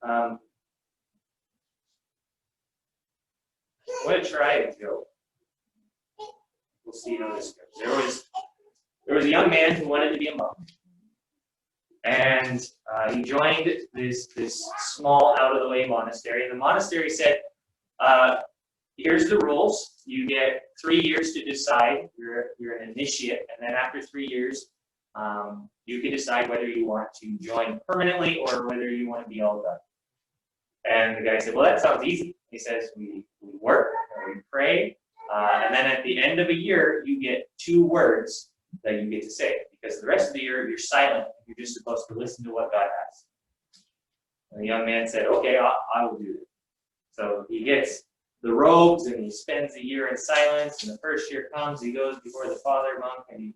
I'm going to try it, Joe. We'll see how this goes. There was a young man who wanted to be a monk, and he joined this small, out-of-the-way monastery. And the monastery said, "Here's the rules. You get 3 years to decide. You're an initiate, and then after 3 years, you can decide whether you want to join permanently or whether you want to be all done." And the guy said, "Well, that sounds easy." He says, "We work, and we pray, and then at the end of a year, you get 2 words that you get to say, because the rest of the year, you're silent. You're just supposed to listen to what God has." And the young man said, "Okay, I will do it." So he gets the robes, and he spends a year in silence, and the first year comes, he goes before the father monk, and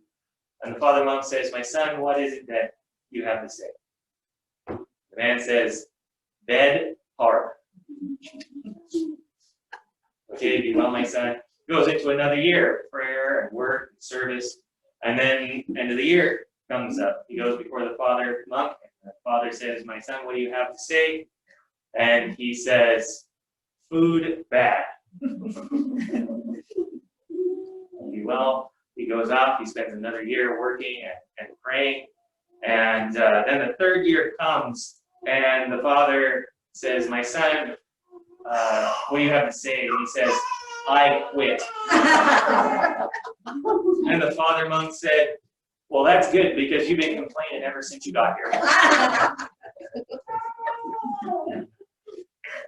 the father monk says, "My son, what is it that you have to say?" The man says, "Bed hard." "Okay, be well, my son." Goes into another year of prayer and work and service. And then end of the year comes up. He goes before the father monk, and the father says, "My son, what do you have to say?" And he says, "Food bad." Well, he goes off, he spends another year working and praying. And then the third year comes, and the father says, "My son, what do you have to say?" And he says, "I quit." And the father monk said, "Well, that's good, because you've been complaining ever since you got here."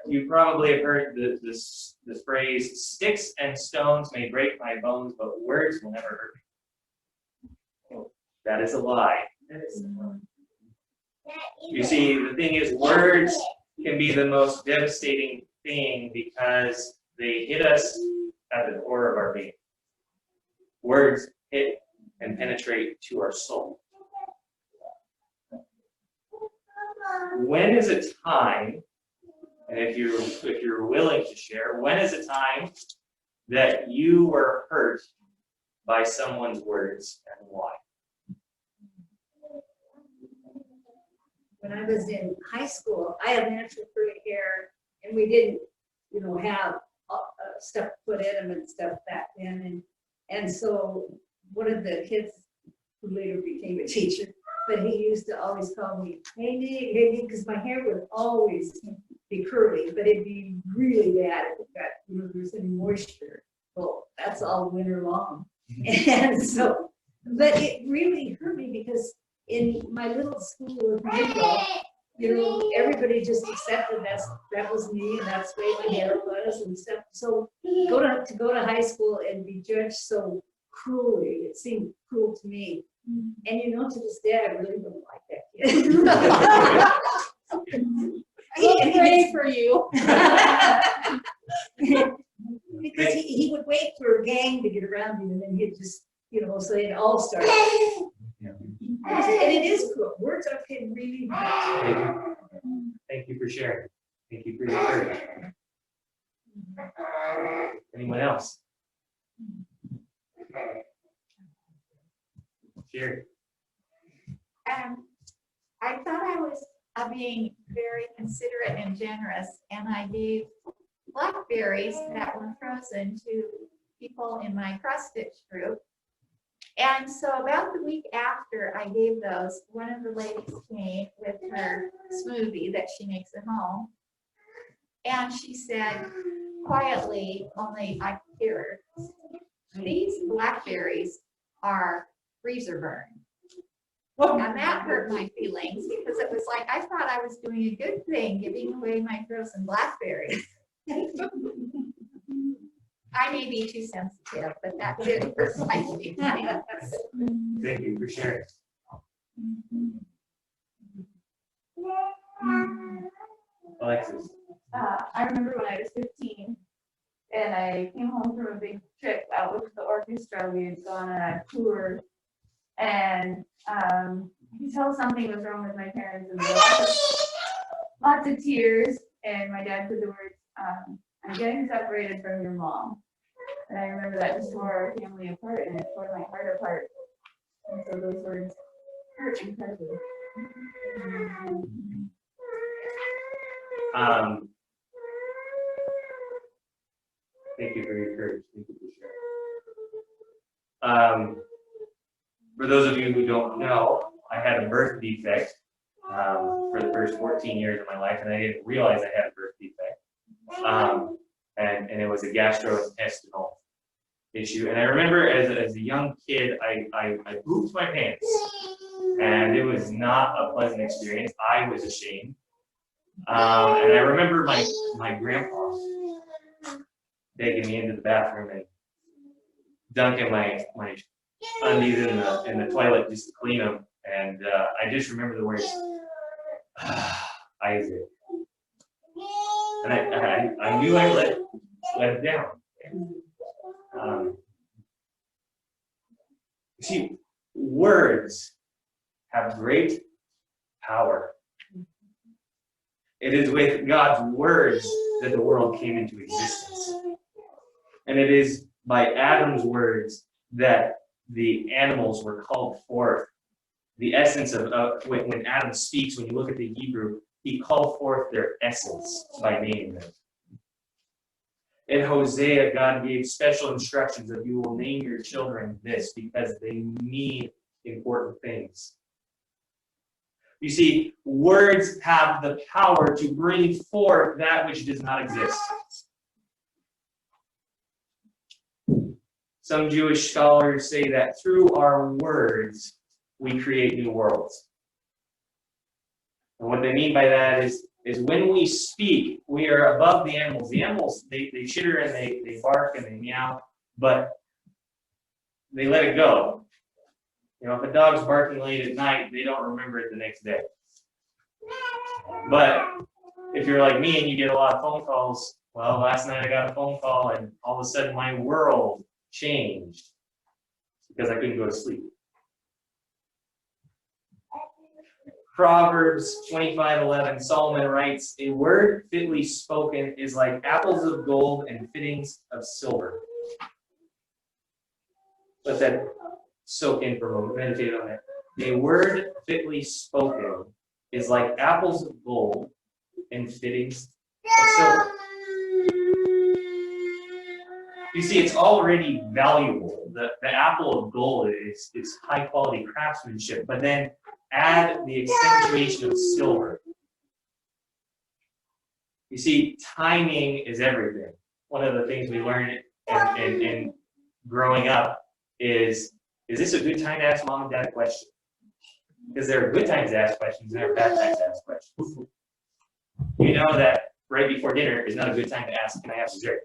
You probably have heard the phrase, "Sticks and stones may break my bones, but words will never hurt me." That is a lie. You see, the thing is, words can be the most devastating thing because they hit us at the core of our being. Words hit and penetrate to our soul. When is a time, and if you're willing to share, when is a time that you were hurt by someone's words, and why? When I was in high school, I had natural curly hair, and we didn't, have stuff put in them and stuff back then. And so one of the kids who later became a teacher, but he used to always call me, "Hey, Nick," because my hair would always be curly, but it'd be really bad if it got, there's any moisture. Well, that's all winter long. And so, but it really hurt me because in my little school of Mingo, everybody just accepted that was me, and that's the way my hair was and stuff. So to go to high school and be judged so cruelly, it seemed cruel to me. And to this day, I really don't like that kid. We'll pray for you. Because he would wait for a gang to get around him, and then he'd just, so they'd all start. And it is cruel. Words can really hurt. Thank you for sharing. Thank you for your courage. Anyone else? Sure. I thought I was being very considerate and generous, and I gave blackberries that were frozen to people in my cross-stitch group. And so about the week after I gave those, one of the ladies came with her smoothie that she makes at home. And she said, quietly, only I could hear her, "These blackberries are freezer burn." And that hurt my feelings, because it was like, I thought I was doing a good thing giving away my frozen blackberries. I may be too sensitive, but that did hurt my feelings. Thank you for sharing. Alexis. I remember when I was 15 and I came home from a big trip out with the orchestra. We had gone on a tour, and I could tell something was wrong with my parents, and there were lots of tears, and my dad said the words, "I'm getting separated from your mom." And I remember that just tore our family apart, and it tore my heart apart. And so those words hurt incredibly. Thank you for your courage. Thank you for sharing. For those of you who don't know, I had a birth defect for the first 14 years of my life, and I didn't realize I had a birth defect. And it was a gastrointestinal issue. And I remember as a young kid, I pooped my pants, and it was not a pleasant experience. I was ashamed. And I remember my grandpa taking me into the bathroom and dunking my undies in the toilet just to clean them. And I just remember the words, Isaac. And I knew I let it down. See, words have great power. It is with God's words that the world came into existence. And it is by Adam's words that the animals were called forth. The essence of when Adam speaks, when you look at the Hebrew, he called forth their essence by naming them. In Hosea, God gave special instructions that you will name your children this because they mean important things. You see, words have the power to bring forth that which does not exist. Some Jewish scholars say that through our words, we create new worlds. And what they mean by that is when we speak, we are above the animals. The animals, they chitter and they bark and they meow, but they let it go. You know, if a dog's barking late at night, they don't remember it the next day. But if you're like me and you get a lot of phone calls, well, last night I got a phone call and all of a sudden my world changed because I couldn't go to sleep. Proverbs 25:11, Solomon writes, a word fitly spoken is like apples of gold and fittings of silver. Let that soak in for a moment, meditate on it. A word fitly spoken is like apples of gold and fittings of silver. You see, it's already valuable. The apple of gold is high quality craftsmanship, but then add the accentuation of silver. You see, timing is everything. One of the things we learn in growing up is this a good time to ask mom and dad a question? Because there are good times to ask questions and there are bad times to ask questions. You know that right before dinner is not a good time to ask, can I have dessert?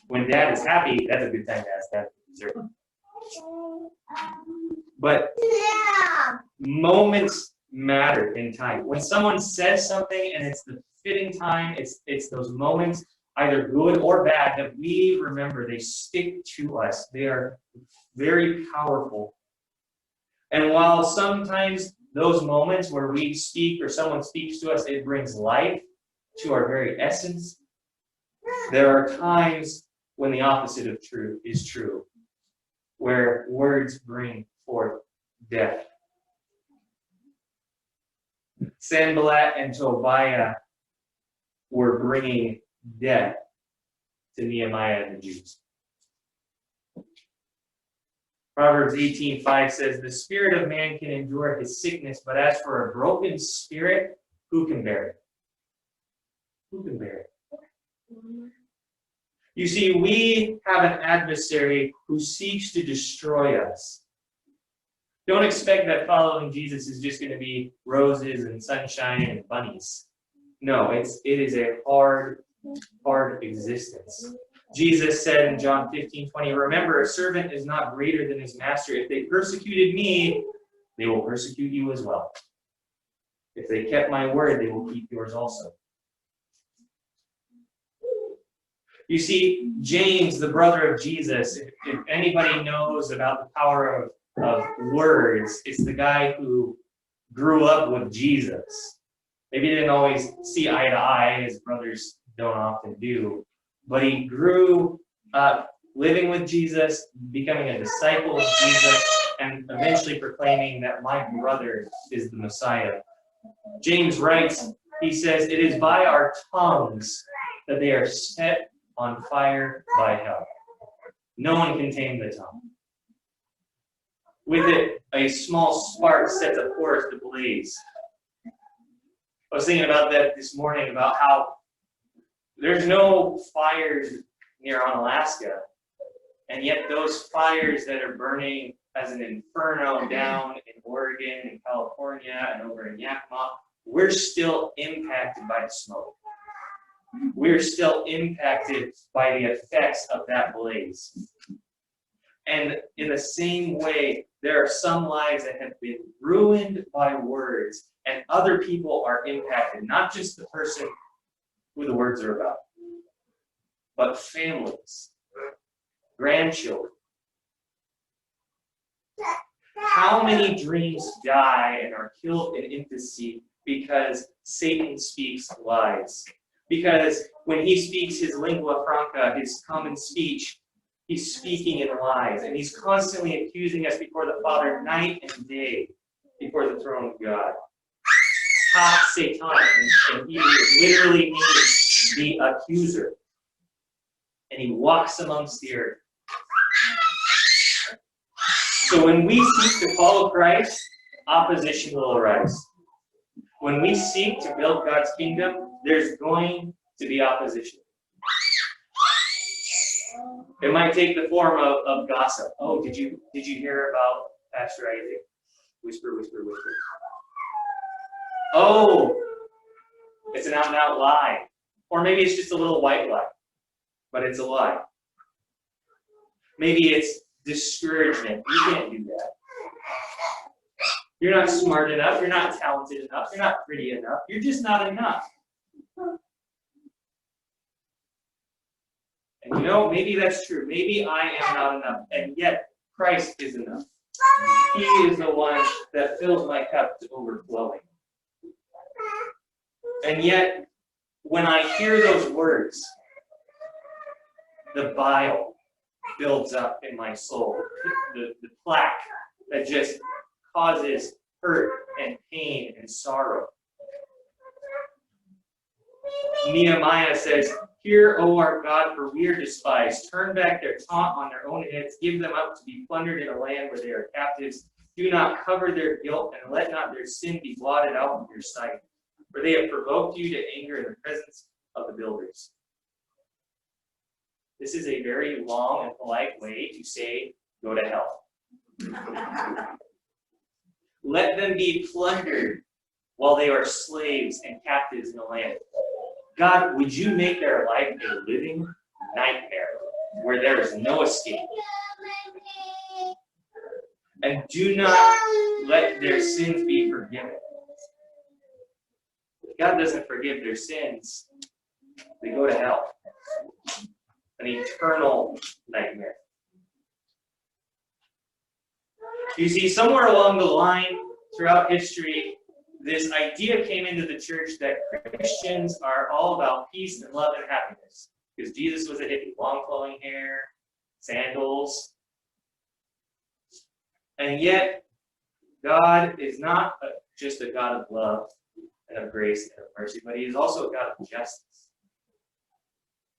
When dad is happy, that's a good time to ask dad for dessert. But moments matter in time. When someone says something and it's the fitting time, it's those moments, either good or bad, that we remember. They stick to us. They are very powerful. And while sometimes those moments where we speak or someone speaks to us, it brings life to our very essence, there are times when the opposite of truth is true, where words bring forth death. Sanballat and Tobiah were bringing death to Nehemiah and the Jews. Proverbs 18:5 says, the spirit of man can endure his sickness, but as for a broken spirit, who can bear it? Who can bear it? You see, we have an adversary who seeks to destroy us. Don't expect that following Jesus is just going to be roses and sunshine and bunnies. No, it is a hard existence. Jesus said in John 15:20, remember, a servant is not greater than his master. If they persecuted me, they will persecute you as well. If they kept my word, they will keep yours also. You see, James, the brother of Jesus, if anybody knows about the power of words, it's the guy who grew up with Jesus. Maybe he didn't always see eye to eye, as brothers don't often do, but he grew up living with Jesus, becoming a disciple of Jesus, and eventually proclaiming that my brother is the Messiah. James writes, he says, it is by our tongues that they are set on fire by hell. No one can tame the tongue. With it, a small spark sets a forest ablaze. I was thinking about that this morning, about how there's no fires near on Alaska, and yet those fires that are burning as an inferno down in Oregon and California and over in Yakima, we're still impacted by the smoke. We're still impacted by the effects of that blaze. And in the same way, there are some lives that have been ruined by words, and other people are impacted, not just the person who the words are about, but families, grandchildren. How many dreams die and are killed in infancy because Satan speaks lies? Because when he speaks his lingua franca, his common speech, he's speaking in lies, and he's constantly accusing us before the Father night and day before the throne of God. Ha Satan, and he literally means the accuser. And he walks amongst the earth. So when we seek to follow Christ, opposition will arise. When we seek to build God's kingdom, there's going to be opposition. It might take the form of gossip. Oh, did you hear about Pastor Isaac? Whisper, whisper, whisper. Oh, it's an out-and-out lie. Or maybe it's just a little white lie, but it's a lie. Maybe it's discouragement. You can't do that. You're not smart enough. You're not talented enough. You're not pretty enough. You're just not enough. And you know, maybe that's true. Maybe I am not enough. And yet, Christ is enough. He is the one that fills my cup to overflowing. And yet, when I hear those words, the bile builds up in my soul. The plaque that just causes hurt and pain and sorrow. Nehemiah says, "Hear, O our God, for we are despised. Turn back their taunt on their own heads. Give them up to be plundered in a land where they are captives. Do not cover their guilt, and let not their sin be blotted out from your sight. For they have provoked you to anger in the presence of the builders." This is a very long and polite way to say, go to hell. Let them be plundered while they are slaves and captives in the land. God, would you make their life a living nightmare where there is no escape? And do not let their sins be forgiven. If God doesn't forgive their sins, they go to hell. An eternal nightmare. You see, somewhere along the line, throughout history, this idea came into the church that Christians are all about peace and love and happiness. Because Jesus was a hippie, long flowing hair, sandals. And yet, God is not just a God of love and of grace and of mercy, but he is also a God of justice.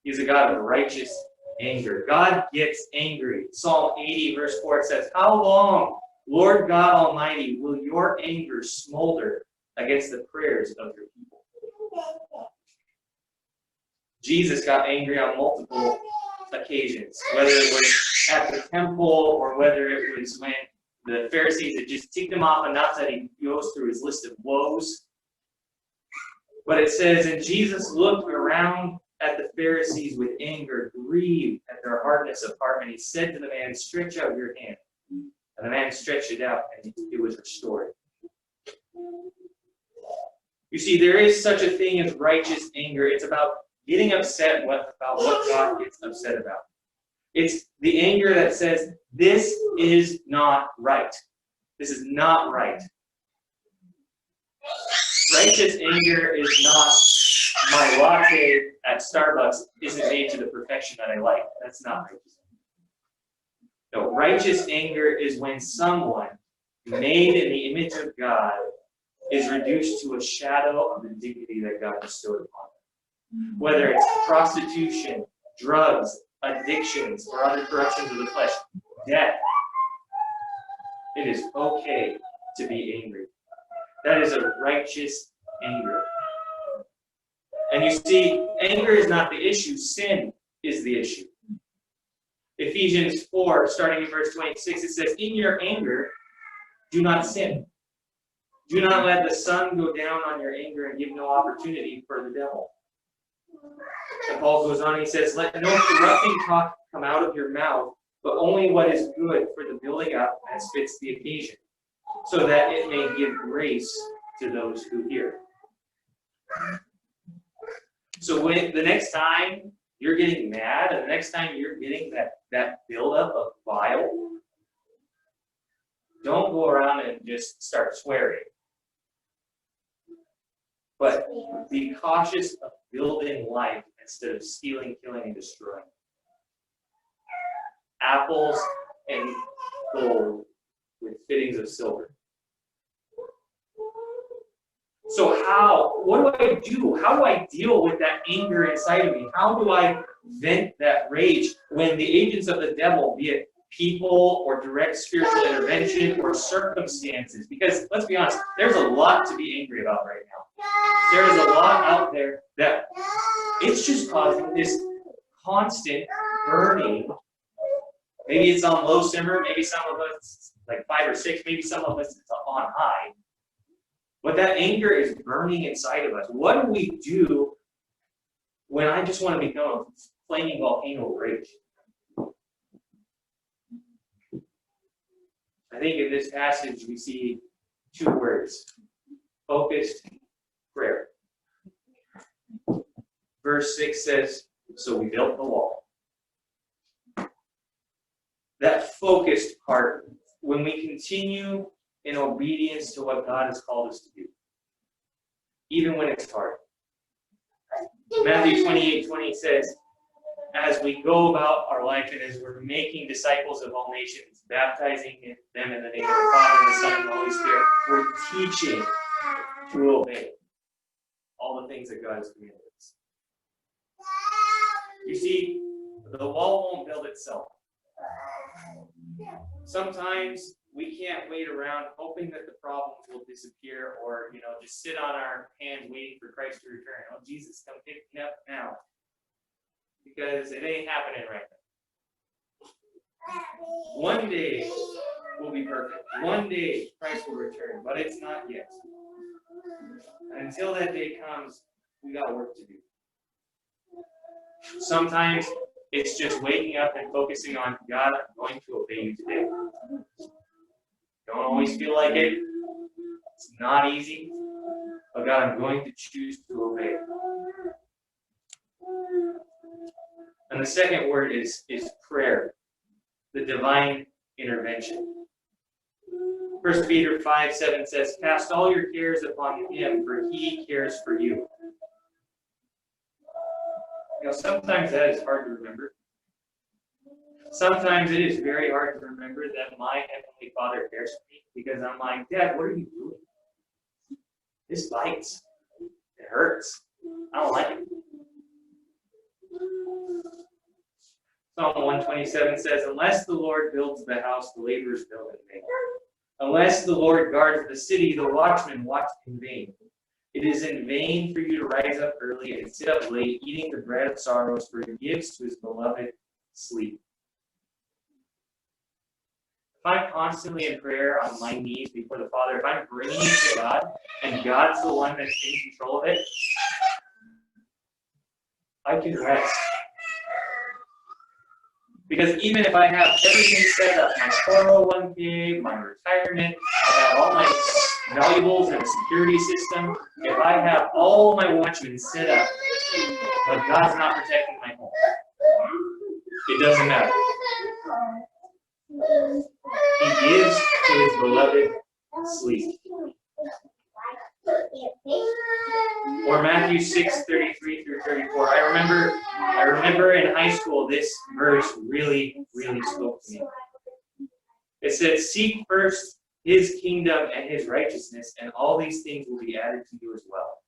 He's a God of righteous anger. God gets angry. Psalm 80, verse 4 says, "How long, Lord God Almighty, will your anger smolder against the prayers of your people?" Jesus got angry on multiple occasions, whether it was at the temple or whether it was when the Pharisees had just ticked him off enough that he goes through his list of woes. But it says, and Jesus looked around at the Pharisees with anger, grieved at their hardness of heart, and he said to the man, "Stretch out your hand." And the man stretched it out, and it was restored. You see, there is such a thing as righteous anger. It's about getting upset about what God gets upset about. It's the anger that says, this is not right. This is not right. Righteous anger is not my latte at Starbucks isn't made to the perfection that I like. That's not righteous. No, righteous anger is when someone made in the image of God is reduced to a shadow of the dignity that God bestowed upon them. Whether it's prostitution, drugs, addictions, or other corruptions of the flesh, death, it is okay to be angry. That is a righteous anger. And you see, anger is not the issue, sin is the issue. Ephesians 4, starting in verse 26, it says, in your anger, do not sin. Do not let the sun go down on your anger and give no opportunity for the devil. And Paul goes on, he says, let no corrupting talk come out of your mouth, but only what is good for the building up as fits the occasion, so that it may give grace to those who hear. So when the next time you're getting mad, and the next time you're getting that buildup of bile, don't go around and just start swearing. But be cautious of building life instead of stealing, killing, and destroying. Apples and gold with fittings of silver. So what do I do? How do I deal with that anger inside of me? How do I vent that rage when the agents of the devil, be it people or direct spiritual intervention or circumstances? Because let's be honest, there's a lot to be angry about right now. There is a lot out there that it's just causing this constant burning. Maybe it's on low simmer, maybe some of us like 5 or 6, maybe some of us it's on high. But that anger is burning inside of us. What do we do when I just want to become a flaming volcano of rage? I think in this passage we see 2 words: focused prayer. Verse 6 says, so we built the wall. That focused part, when we continue in obedience to what God has called us to do, even when it's hard. Matthew 28:20 says, as we go about our life and as we're making disciples of all nations, baptizing them in the name of the Father, and the Son, and the Holy Spirit, we're teaching to obey all the things that God has commanded us. You see, the wall won't build itself. Sometimes we can't wait around hoping that the problems will disappear, or just sit on our hands waiting for Christ to return. Oh, Jesus, come pick me up now. Because it ain't happening right now. One day will be perfect. One day Christ will return, but it's not yet. And until that day comes, we got work to do. Sometimes it's just waking up and focusing on, God, I'm going to obey you today. Don't always feel like it. It's not easy. But God, I'm going to choose to obey. And the second word is prayer, the divine intervention. 1 Peter 5:7 says, cast all your cares upon him, for he cares for you. Sometimes that is hard to remember. Sometimes it is very hard to remember that my Heavenly Father cares for me, because I'm like, Dad, what are you doing? This bites. It hurts. I don't like it. Psalm 127 says, unless the Lord builds the house, the laborers build in vain. Unless the Lord guards the city, the watchmen watch in vain. It is in vain for you to rise up early and sit up late, eating the bread of sorrows, for he gives to his beloved sleep. If I'm constantly in prayer on my knees before the Father, if I'm bringing it to God, and God's the one that's in control of it, I can rest. Because even if I have everything set up, my 401k, my retirement, I have all my valuables and a security system, if I have all my watchmen set up, but God's not protecting my home, it doesn't matter. He gives to his beloved sleep. Or Matthew 6:33-34. I remember in high school this verse really spoke to me. It says, seek first his kingdom and his righteousness, and all these things will be added to you as well.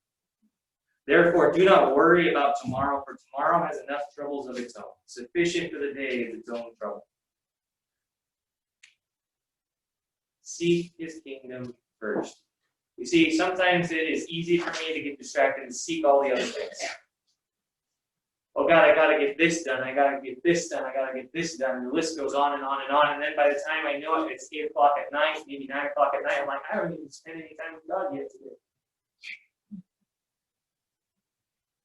Therefore, do not worry about tomorrow, for tomorrow has enough troubles of its own. Sufficient for the day is its own trouble. Seek his kingdom first. You see, sometimes it is easy for me to get distracted and seek all the other things. Oh God, I gotta get this done, I gotta get this done, I gotta get this done, and the list goes on and on and on, and then by the time I know it, it's 8 o'clock at night, maybe 9 o'clock at night, I'm like, I haven't even spent any time with God yet today.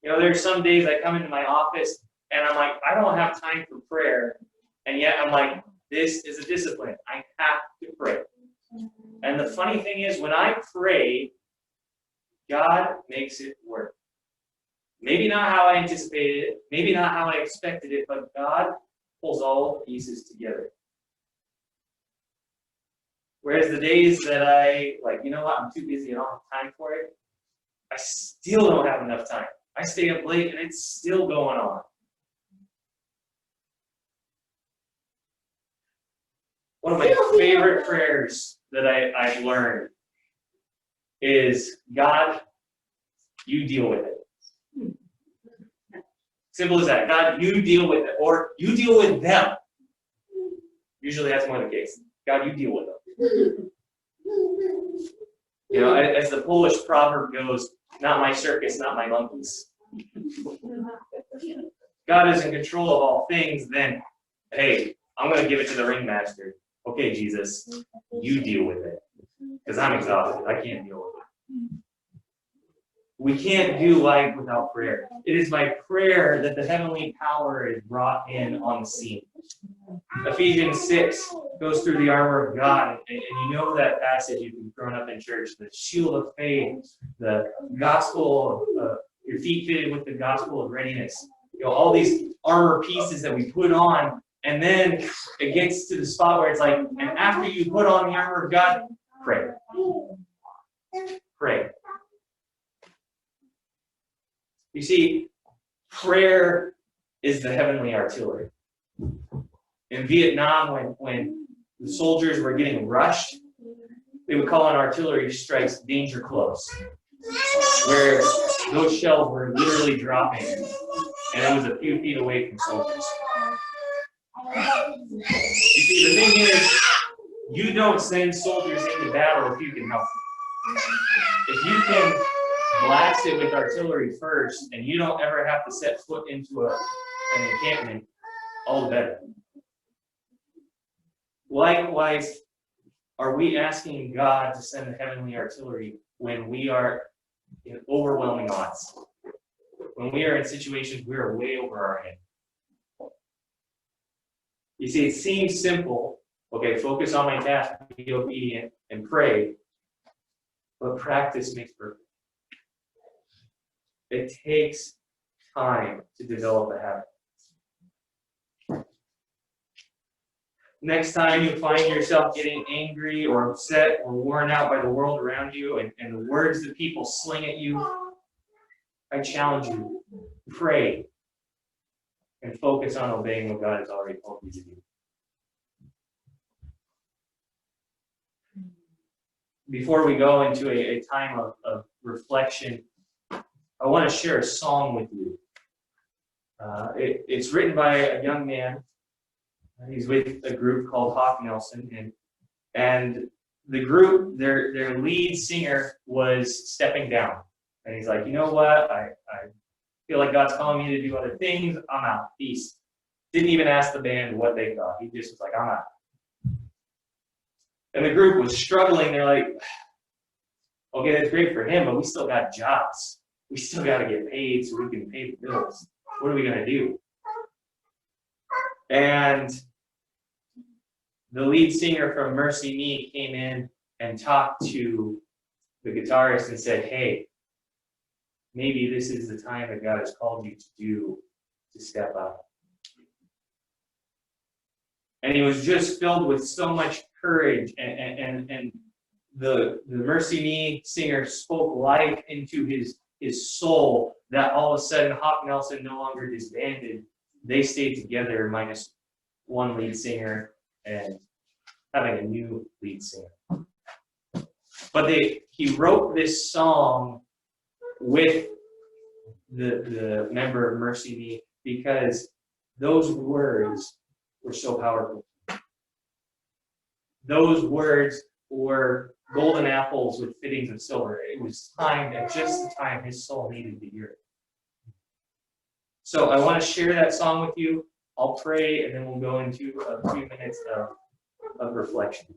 You know, there's some days I come into my office, and I'm like, I don't have time for prayer, and yet I'm like, this is a discipline, I have to pray. And the funny thing is, when I pray, God makes it work. Maybe not how I anticipated it, maybe not how I expected it, but God pulls all the pieces together. Whereas the days that I, like, you know what, I'm too busy, I don't have time for it, I still don't have enough time. I stay up late and it's still going on. One of my favorite prayers that I've learned is, God, you deal with it. Simple as that. God, you deal with it. Or you deal with them. Usually that's more the case. God, you deal with them. You know, as the Polish proverb goes, not my circus, not my monkeys. God is in control of all things, then, hey, I'm going to give it to the ringmaster. Okay, Jesus, you deal with it. Because I'm exhausted. I can't deal with it. We can't do life without prayer. It is by prayer that the heavenly power is brought in on the scene. Ephesians 6 goes through the armor of God, and you know that passage if you've grown up in church, the shield of faith, the gospel, your feet fitted with the gospel of readiness. You know, all these armor pieces that we put on, and then it gets to the spot where it's like, and after you put on the armor of God, pray. Pray. You see, prayer is the heavenly artillery. In Vietnam, when the soldiers were getting rushed, they would call on artillery strikes danger close, where those shells were literally dropping, and it was a few feet away from soldiers. You see, the thing is, you don't send soldiers into battle if you can help them. If you can blast it with artillery first, and you don't ever have to set foot into an encampment, all the better. Likewise, are we asking God to send the heavenly artillery when we are in overwhelming odds? When we are in situations we are way over our head? You see, it seems simple. Okay, focus on my task, be obedient, and pray. But practice makes perfect. It takes time to develop a habit. Next time you find yourself getting angry or upset or worn out by the world around you and the words that people sling at you, I challenge you, pray and focus on obeying what God has already told you to do. Before we go into a time of reflection, I want to share a song with you. It's written by a young man. He's with a group called Hawk Nelson, and the group, their lead singer was stepping down. And he's like, you know what? I feel like God's calling me to do other things. I'm out. Peace. Didn't even ask the band what they thought. He just was like, I'm out. And the group was struggling. They're like, okay, that's great for him, but we still got jobs. We still got to get paid so we can pay the bills. What are we going to do? And the lead singer from Mercy Me came in and talked to the guitarist and said, hey, maybe this is the time that God has called you to step up. And he was just filled with so much courage, and the Mercy Me singer spoke life into his soul, that all of a sudden Hawk Nelson no longer disbanded. They stayed together minus one lead singer, and having a new lead singer. But he wrote this song with the member of Mercy Me because those words were so powerful. Those words were golden apples with fittings of silver. It was timed at just the time his soul needed to hear it. So I want to share that song with you. I'll pray, and then we'll go into a few minutes of reflection.